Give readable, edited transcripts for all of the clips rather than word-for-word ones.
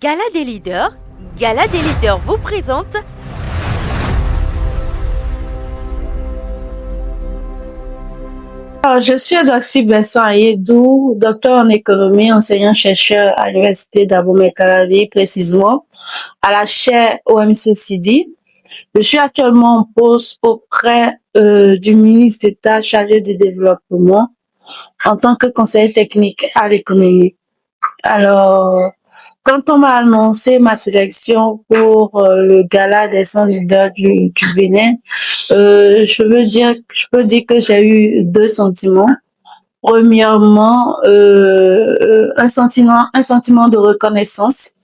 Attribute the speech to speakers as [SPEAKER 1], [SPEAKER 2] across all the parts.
[SPEAKER 1] Gala des leaders, Gala des leaders vous présente
[SPEAKER 2] Alors, je suis Doxy Besson Ayedou, docteur en économie, enseignant-chercheur à l'Université d'Abomey-Calavi, précisément à la chaire OMC-CIDI. Je suis actuellement en poste auprès du ministre d'État chargé du développement en tant que conseiller technique à l'économie. Alors, quand on m'a annoncé ma sélection pour le gala des 100 leaders du Bénin, je peux dire que j'ai eu deux sentiments. Premièrement, un sentiment de reconnaissance,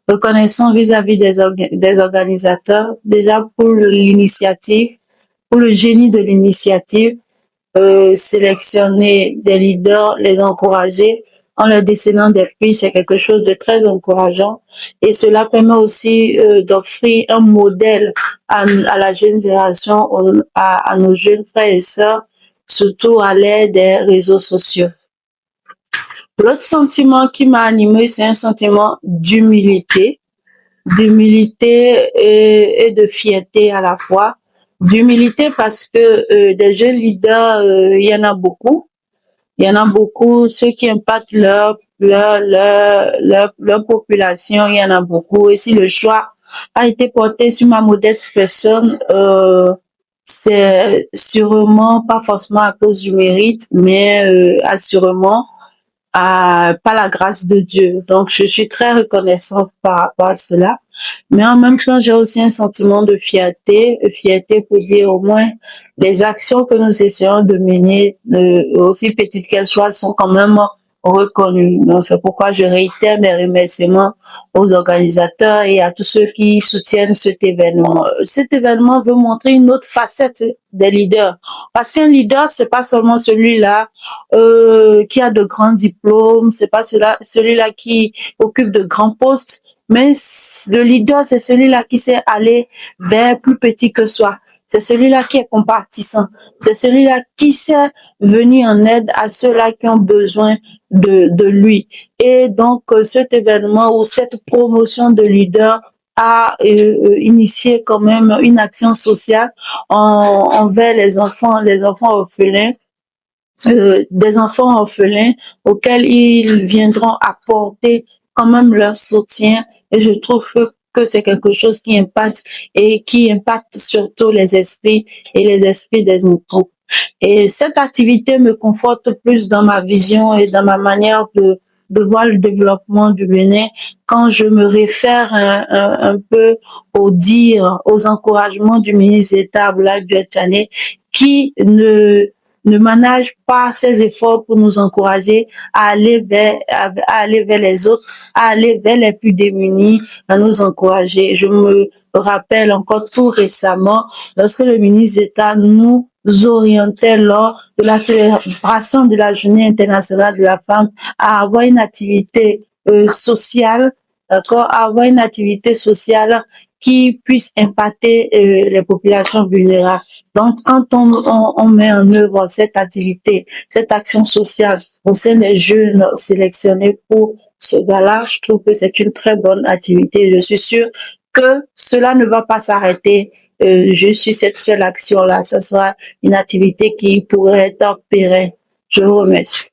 [SPEAKER 2] reconnaissance vis-à-vis des organisateurs, déjà pour l'initiative, pour le génie de l'initiative, sélectionner des leaders, les encourager en leur décernant des prix, c'est quelque chose de très encourageant. Et cela permet aussi d'offrir un modèle à la jeune génération, à nos jeunes frères et sœurs, surtout à l'ère des réseaux sociaux. L'autre sentiment qui m'a animé, c'est un sentiment d'humilité et de fierté à la fois. D'humilité parce que des jeunes leaders, il y en a beaucoup. Il y en a beaucoup, ceux qui impactent leur population, il y en a beaucoup. Et si le choix a été porté sur ma modeste personne, c'est sûrement pas forcément à cause du mérite, mais assurément par la grâce de Dieu. Donc, je suis très reconnaissante par rapport à cela. Mais en même temps, j'ai aussi un sentiment de fierté pour dire au moins les actions que nous essayons de mener, aussi petites qu'elles soient, sont quand même reconnues. Donc, c'est pourquoi je réitère mes remerciements aux organisateurs et à tous ceux qui soutiennent cet événement. Cet événement veut montrer une autre facette des leaders. Parce qu'un leader, c'est pas seulement celui-là qui a de grands diplômes, c'est pas celui-là qui occupe de grands postes, mais le leader, c'est celui-là qui sait aller vers plus petit que soi. C'est celui-là qui est compatissant. C'est celui-là qui sait venir en aide à ceux-là qui ont besoin de lui. Et donc, cet événement ou cette promotion de leader a initié quand même une action sociale envers les enfants orphelins, des enfants orphelins auxquels ils viendront apporter quand même leur soutien. Et je trouve que c'est quelque chose qui impacte surtout les esprits et les esprits des enfants. Et cette activité me conforte plus dans ma vision et dans ma manière de voir le développement du Bénin quand je me réfère un peu aux encouragements du ministre d'État Abdoulaye Diattane qui ne manage pas ses efforts pour nous encourager à aller vers les autres, à aller vers les plus démunis, à nous encourager. Je me rappelle encore tout récemment, lorsque le ministre d'État nous orientait lors de la célébration de la Journée internationale de la femme à avoir une activité sociale, d'accord, à avoir une activité sociale qui puisse impacter les populations vulnérables. Donc, quand on met en œuvre cette activité, cette action sociale au sein des jeunes sélectionnés pour ce gala, je trouve que c'est une très bonne activité. Je suis sûre que cela ne va pas s'arrêter juste sur cette seule action-là. Ce sera une activité qui pourrait être pérenne. Je vous remercie.